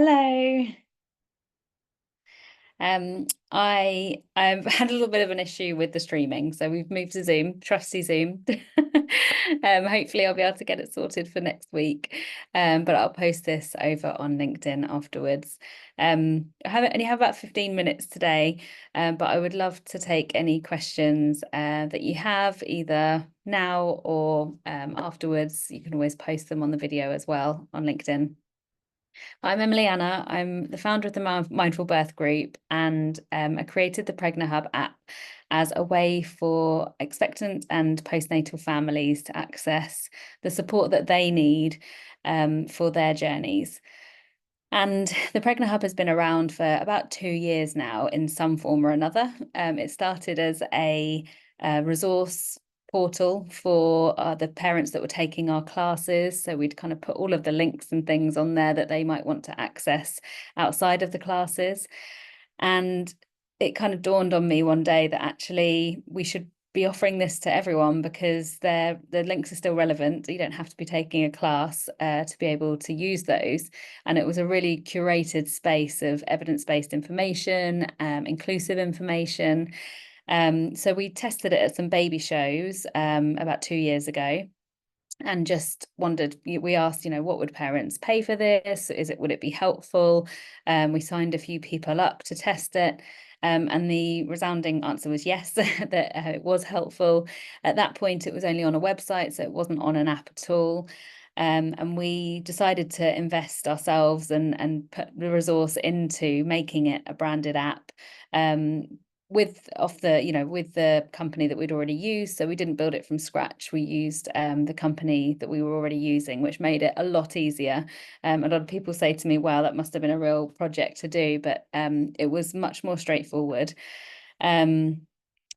Hello. I've had a little bit of an issue with the streaming, so we've moved to Zoom, trusty Zoom. Hopefully I'll be able to get it sorted for next week. But I'll post this over on LinkedIn afterwards. Only have about 15 minutes today, but I would love to take any questions that you have either now or afterwards. You can always post them on the video as well on LinkedIn. I'm Emiliana. I'm the founder of the Mindful Birth Group, and I created the PregnaHub app as a way for expectant and postnatal families to access the support that they need for their journeys. And the PregnaHub has been around for about 2 years now in some form or another. It started as a resource portal for the parents that were taking our classes. So we'd kind of put all of the links and things on there that they might want to access outside of the classes. And it kind of dawned on me one day that actually we should be offering this to everyone because the links are still relevant. You don't have to be taking a class to be able to use those. And it was a really curated space of evidence-based information, inclusive information. So we tested it at some baby shows about 2 years ago and just wondered, we asked, what would parents pay for this? Would it be helpful? We signed a few people up to test it. And the resounding answer was yes, that it was helpful. At that point, it was only on a website, so it wasn't on an app at all. And we decided to invest ourselves and put the resource into making it a branded app. With the company that we'd already used. So we didn't build it from scratch. We used the company that we were already using, which made it a lot easier. A lot of people say to me, wow, that must have been a real project to do, but it was much more straightforward. It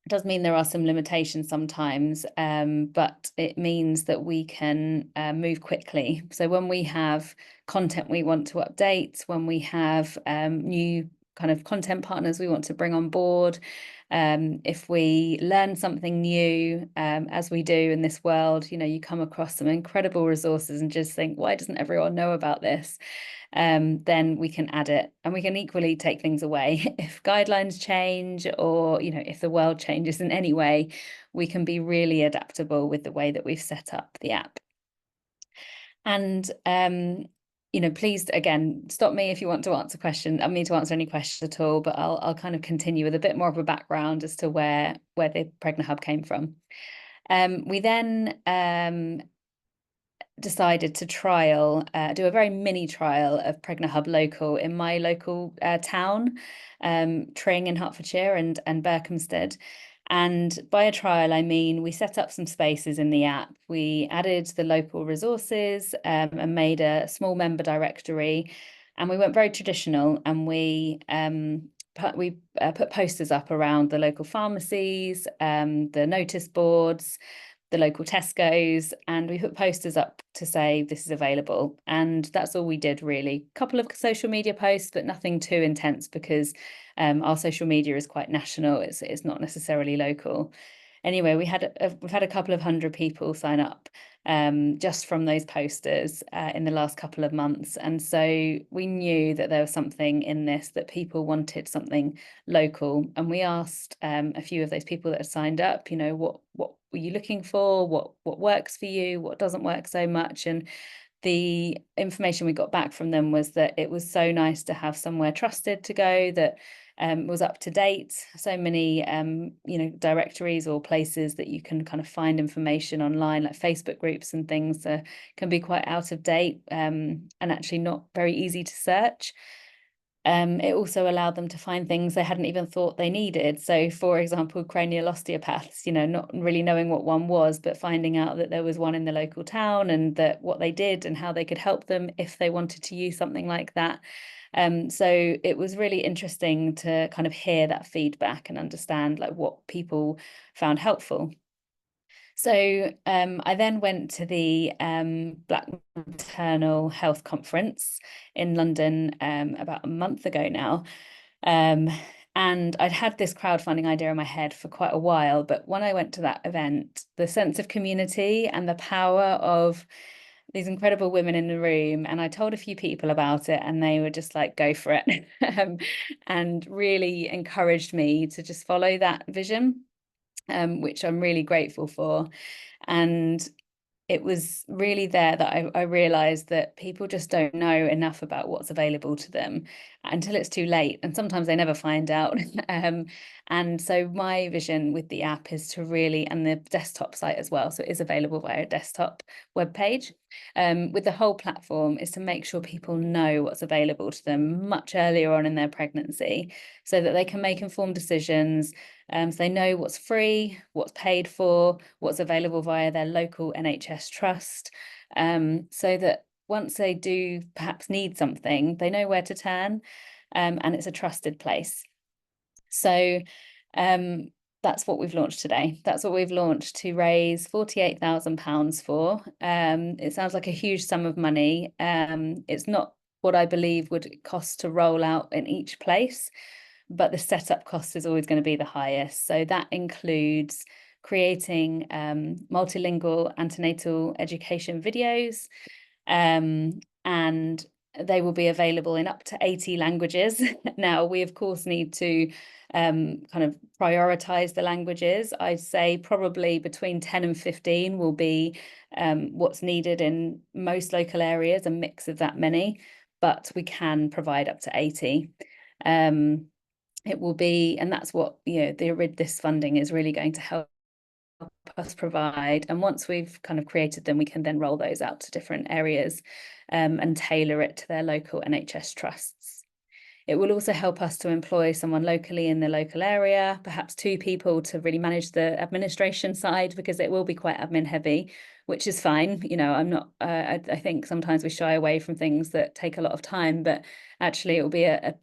does mean there are some limitations sometimes, but it means that we can move quickly. So when we have content we want to update, when we have new kind of content partners we want to bring on board, if we learn something new, as we do in this world, you come across some incredible resources and just think, why doesn't everyone know about this? Then we can add it, and we can equally take things away. If guidelines change or, if the world changes in any way, we can be really adaptable with the way that we've set up the app. And please, again, stop me if you want to answer questions. I mean to answer any questions at all, but I'll kind of continue with a bit more of a background as to where the PregnaHub came from. We then decided to do a very mini trial of PregnaHub Local in my local town, Tring in Hertfordshire and Berkhamsted. And by a trial, I mean we set up some spaces in the app. We added the local resources and made a small member directory. And we went very traditional, and we put posters up around the local pharmacies, the notice boards, the local Tesco's, and we put posters up to say this is available. And that's all we did, really. A couple of social media posts, but nothing too intense because our social media is quite national. It's not necessarily local. Anyway, we've had a couple of hundred people sign up just from those posters in the last couple of months. And so we knew that there was something in this, that people wanted something local. And we asked a few of those people that had signed up, what were you looking for? What works for you? What doesn't work so much? And the information we got back from them was that it was so nice to have somewhere trusted to go that was up to date. So many, directories or places that you can kind of find information online, like Facebook groups and things, can be quite out of date and actually not very easy to search. It also allowed them to find things they hadn't even thought they needed. So, for example, cranial osteopaths, not really knowing what one was, but finding out that there was one in the local town and that what they did and how they could help them if they wanted to use something like that. So it was really interesting to kind of hear that feedback and understand like what people found helpful. So I then went to the Black Maternal Health Conference in London about a month ago now. And I'd had this crowdfunding idea in my head for quite a while, but when I went to that event, the sense of community and the power of these incredible women in the room, and I told a few people about it, and they were just like, go for it, and really encouraged me to just follow that vision, which I'm really grateful for. And it was really there that I realized that people just don't know enough about what's available to them until it's too late. And sometimes they never find out. And so my vision with the app is to really, and the desktop site as well, so it is available via a desktop webpage, with the whole platform, is to make sure people know what's available to them much earlier on in their pregnancy so that they can make informed decisions. So they know what's free, what's paid for, what's available via their local NHS trust, so that once they do perhaps need something, they know where to turn, and it's a trusted place. So that's what we've launched today. That's what we've launched to raise £48,000 for. It sounds like a huge sum of money. It's not what I believe would cost to roll out in each place, but the setup cost is always going to be the highest. So that includes creating multilingual antenatal education videos, and they will be available in up to 80 languages. Now, we of course need to kind of prioritize the languages. I'd say probably between 10 and 15 will be what's needed in most local areas, a mix of that many, but we can provide up to 80. It will be, and that's what, this funding is really going to help us provide. And once we've kind of created them, we can then roll those out to different areas, and tailor it to their local NHS trusts. It will also help us to employ someone locally in the local area, perhaps 2 people to really manage the administration side, because it will be quite admin heavy, which is fine. I'm not, I think sometimes we shy away from things that take a lot of time, but actually it will be a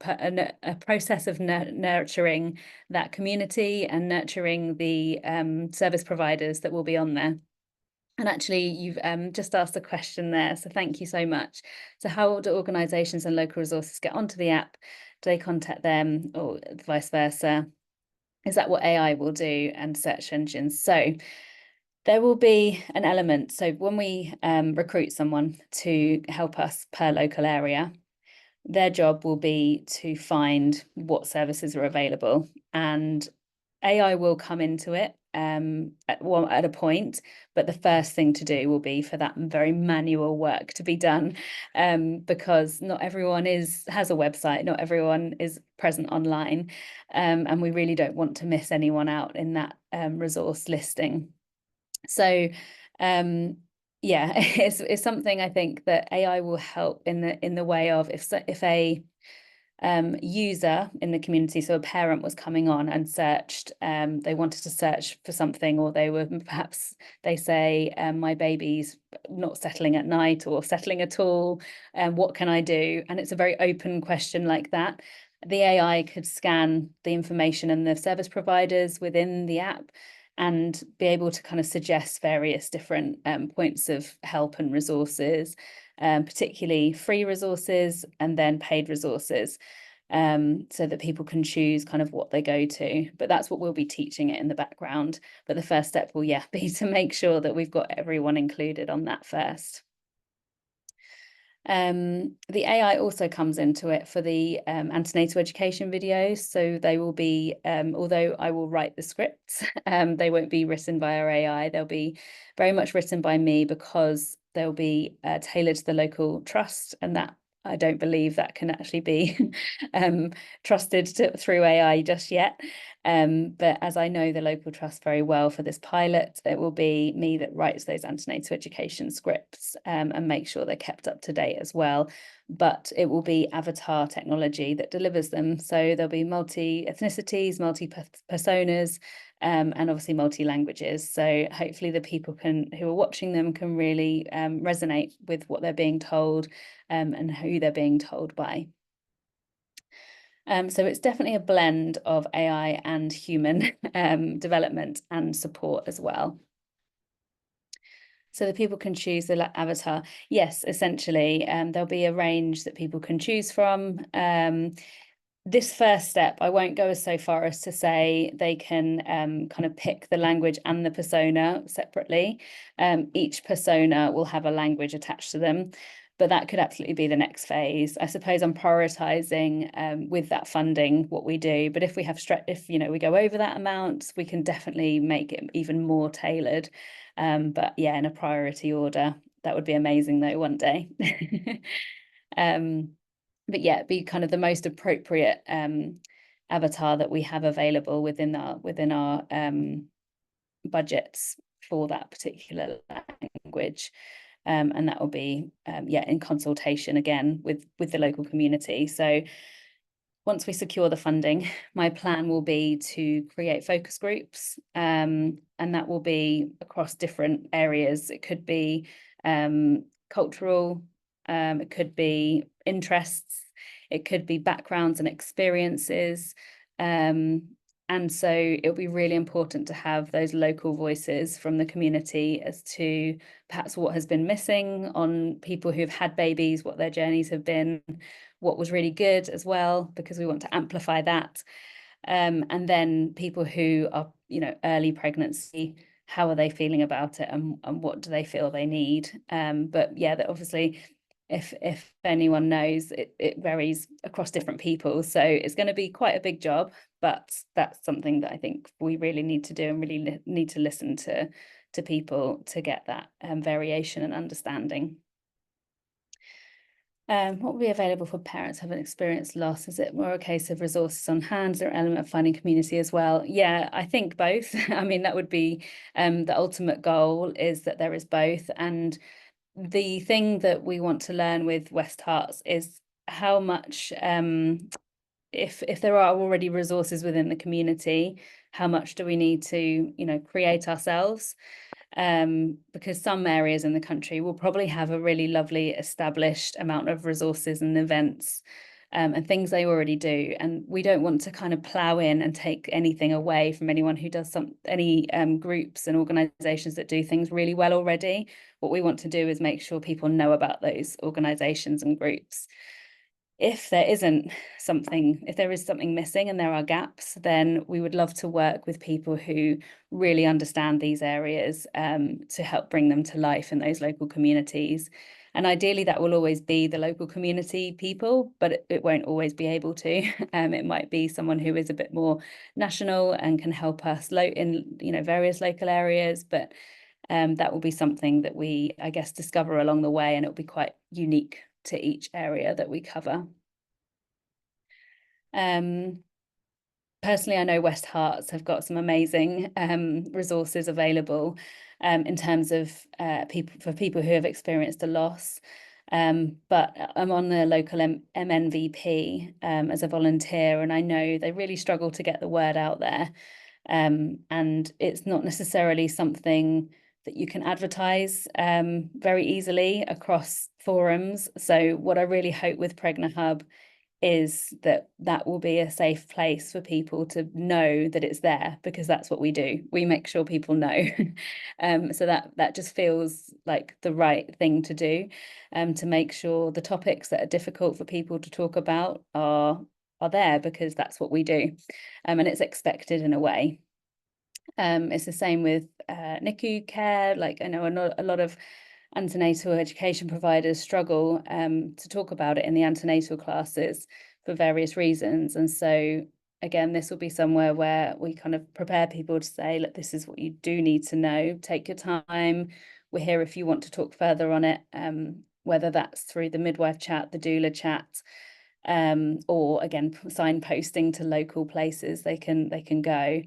process of nurturing that community and nurturing the service providers that will be on there. And actually, you've just asked a question there, so thank you so much. So how do organisations and local resources get onto the app? Do they contact them, or vice versa? Is that what AI will do, and search engines? So there will be an element. So when we recruit someone to help us per local area, their job will be to find what services are available, and AI will come into it at a point, but the first thing to do will be for that very manual work to be done, because not everyone has a website, not everyone is present online, and we really don't want to miss anyone out in that resource listing. So yeah, it's something I think that AI will help in the way of, if a user in the community, so a parent was coming on and searched, they wanted to search for something, or they say, my baby's not settling at night or settling at all, what can I do? And it's a very open question like that. The AI could scan the information and the service providers within the app and be able to kind of suggest various different points of help and resources, particularly free resources and then paid resources, so that people can choose kind of what they go to. But that's what we'll be teaching it in the background. But the first step will, be to make sure that we've got everyone included on that first. The AI also comes into it for the antenatal education videos. So they will be, although I will write the scripts, they won't be written by our AI. They'll be very much written by me, because they'll be tailored to the local trust, and that I don't believe that can actually be trusted through AI just yet. But as I know the local trust very well for this pilot, it will be me that writes those antenatal education scripts, and make sure they're kept up to date as well. But it will be avatar technology that delivers them. So there'll be multi-ethnicities, multi-personas, and obviously multi-languages. So hopefully the people who are watching them can really resonate with what they're being told, and who they're being told by. So it's definitely a blend of AI and human development and support as well. So the people can choose the avatar. Yes, essentially, there'll be a range that people can choose from. this first step, I won't go as so far as to say they can kind of pick the language and the persona separately. Each persona will have a language attached to them, but that could absolutely be the next phase. I suppose I'm prioritizing with that funding what we do, but if we have if we go over that amount, we can definitely make it even more tailored. But yeah, in a priority order. That would be amazing though one day. But yeah, be kind of the most appropriate avatar that we have available within our budgets for that particular language. And that will be in consultation again with the local community. So once we secure the funding, my plan will be to create focus groups, and that will be across different areas. It could be cultural, it could be interests, it could be backgrounds and experiences. And so it'll be really important to have those local voices from the community as to perhaps what has been missing on people who've had babies, what their journeys have been, what was really good as well, because we want to amplify that. And then people who are, early pregnancy, how are they feeling about it, and what do they feel they need? But yeah, that obviously, if anyone knows, it varies across different people. So it's going to be quite a big job, but that's something that I think we really need to do, and really need to listen to people to get that variation and understanding. What will be available for parents who haven't experienced loss? Is it more a case of resources on hand? Is there an element of finding community as well? Yeah, I think both. I mean, that would be the ultimate goal, is that there is both. And the thing that we want to learn with West Herts is how much, if there are already resources within the community, how much do we need to, create ourselves? Because some areas in the country will probably have a really lovely established amount of resources and events, and things they already do. And we don't want to kind of plow in and take anything away from anyone who does any groups and organizations that do things really well already. What we want to do is make sure people know about those organizations and groups. If there is something missing and there are gaps, then we would love to work with people who really understand these areas, to help bring them to life in those local communities. And ideally, that will always be the local community people, but it won't always be able to. It might be someone who is a bit more national and can help us in various local areas, but that will be something that we, I guess, discover along the way, and it'll be quite unique to each area that we cover. Personally, I know West Herts have got some amazing resources available in terms of people who have experienced a loss. But I'm on the local MNVP as a volunteer, and I know they really struggle to get the word out there. And it's not necessarily something that you can advertise very easily across forums. So what I really hope with PregnaHub is that will be a safe place for people to know that it's there, because that's what we do. We make sure people know. So that just feels like the right thing to do, to make sure the topics that are difficult for people to talk about are there, because that's what we do, and it's expected in a way. It's the same with NICU care. Like, I know a lot of antenatal education providers struggle to talk about it in the antenatal classes for various reasons. And so again, this will be somewhere where we kind of prepare people to say, look, this is what you do need to know. Take your time. We're here if you want to talk further on it, whether that's through the midwife chat, the doula chat, or again, signposting to local places they can go.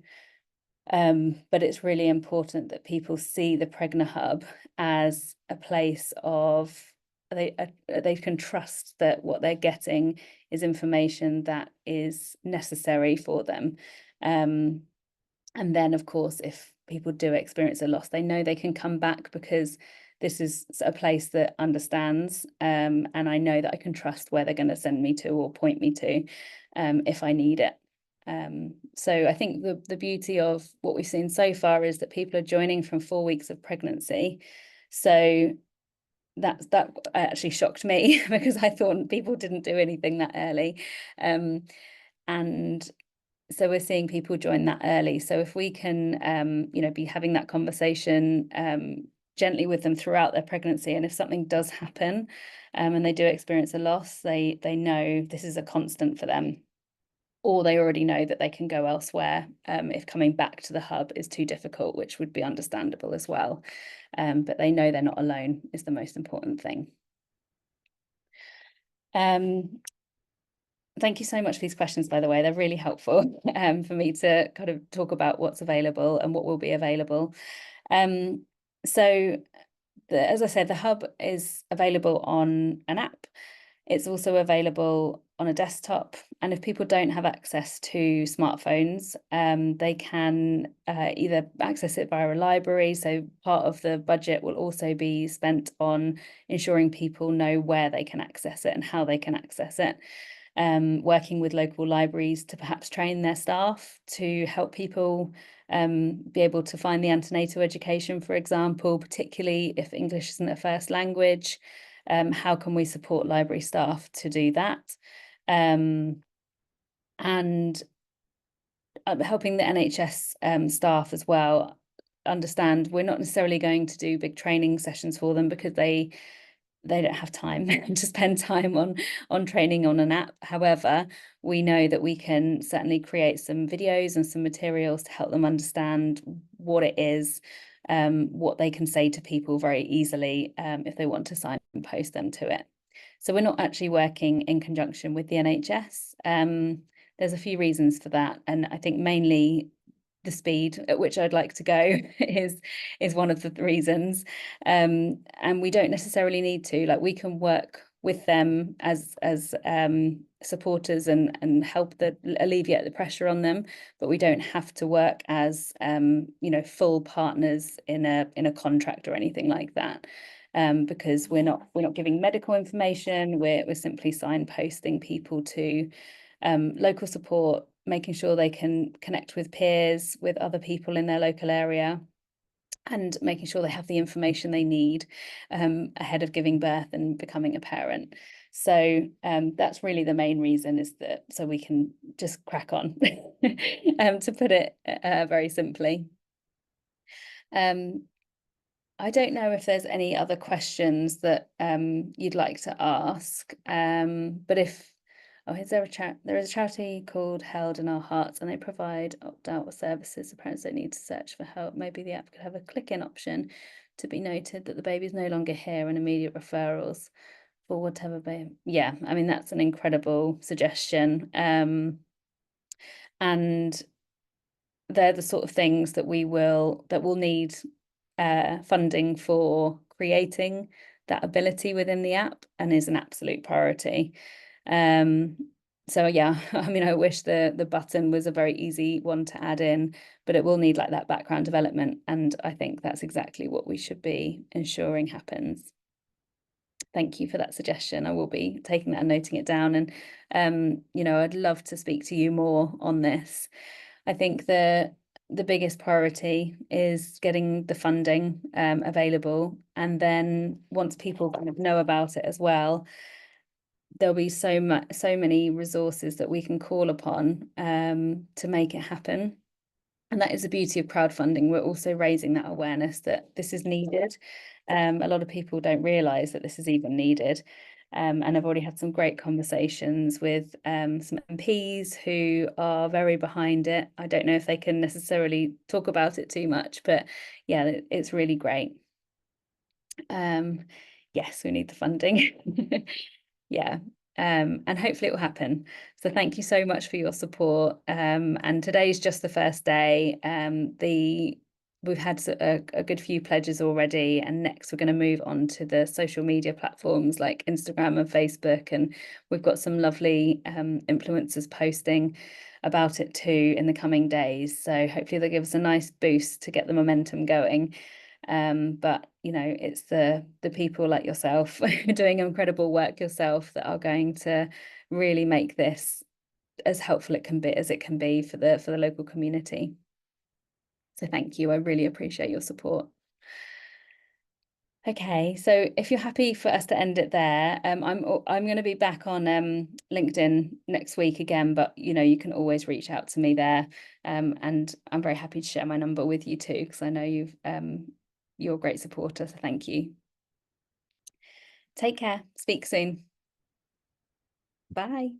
But it's really important that people see the PregnaHub as a place of they can trust that what they're getting is information that is necessary for them. And then, of course, if people do experience a loss, they know they can come back, because this is a place that understands, and I know that I can trust where they're going to send me to or point me to, if I need it. So I think the beauty of what we've seen so far is that people are joining from 4 weeks of pregnancy. So that actually shocked me because I thought people didn't do anything that early. And so we're seeing people join that early. So if we can, be having that conversation gently with them throughout their pregnancy, and if something does happen and they do experience a loss, they know this is a constant for them, or they already know that they can go elsewhere if coming back to the hub is too difficult, which would be understandable as well. But they know they're not alone is the most important thing. Thank you so much for these questions, by the way. They're really helpful for me to kind of talk about what's available and what will be available. So as I said, the hub is available on an app. It's also available on a desktop. And if people don't have access to smartphones, they can either access it via a library. So part of the budget will also be spent on ensuring people know where they can access it and how they can access it. Working with local libraries to perhaps train their staff to help people be able to find the antenatal education, for example, particularly if English isn't a first language. How can we support library staff to do that? And helping the NHS staff as well understand we're not necessarily going to do big training sessions for them because they don't have time to spend time on training on an app. However, we know that we can certainly create some videos and some materials to help them understand what it is, what they can say to people very easily if they want to signpost them to it. So we're not actually working in conjunction with the NHS. There's a few reasons for that, and I think mainly the speed at which I'd like to go is one of the reasons. And we don't necessarily need to, like, we can work with them as supporters and help alleviate the pressure on them, but we don't have to work as full partners in a contract or anything like that. Because we're not giving medical information, we're simply signposting people to local support, making sure they can connect with peers, with other people in their local area, and making sure they have the information they need ahead of giving birth and becoming a parent. So that's really the main reason, is that so we can just crack on, to put it very simply. I don't know if there's any other questions that you'd like to ask, but is there there is a charity called Held in Our Hearts, and they provide opt-out services for parents that need to search for help. Maybe the app could have a click-in option to be noted that the baby is no longer here and immediate referrals for whatever baby. Yeah, I mean, that's an incredible suggestion. And they're the sort of things that will need funding for creating that ability within the app, and is an absolute priority. So yeah, I mean, I wish the button was a very easy one to add in, but it will need like that background development, and I think that's exactly what we should be ensuring happens. Thank you for that suggestion. I will be taking that and noting it down, and I'd love to speak to you more on this. I think the biggest priority is getting the funding available, and then once people kind of know about it as well, there'll be so many resources that we can call upon to make it happen. And that is the beauty of crowdfunding. We're also raising that awareness that this is needed. A lot of people don't realise that this is even needed. And I've already had some great conversations with some MPs who are very behind it. I don't know if they can necessarily talk about it too much, but yeah, it's really great. Yes, we need the funding. Yeah. And hopefully it will happen. So thank you so much for your support. And today's just the first day. We've had a good few pledges already, and next we're going to move on to the social media platforms like Instagram and Facebook, and we've got some lovely influencers posting about it too in the coming days. So hopefully they'll give us a nice boost to get the momentum going. But it's the people like yourself doing incredible work yourself that are going to really make this as helpful as it can be for the local community. So thank you. I really appreciate your support. Okay, so if you're happy for us to end it there, I'm going to be back on LinkedIn next week again, but you can always reach out to me there, and I'm very happy to share my number with you too, because I know you're a great supporter, so thank you. Take care. Speak soon. Bye.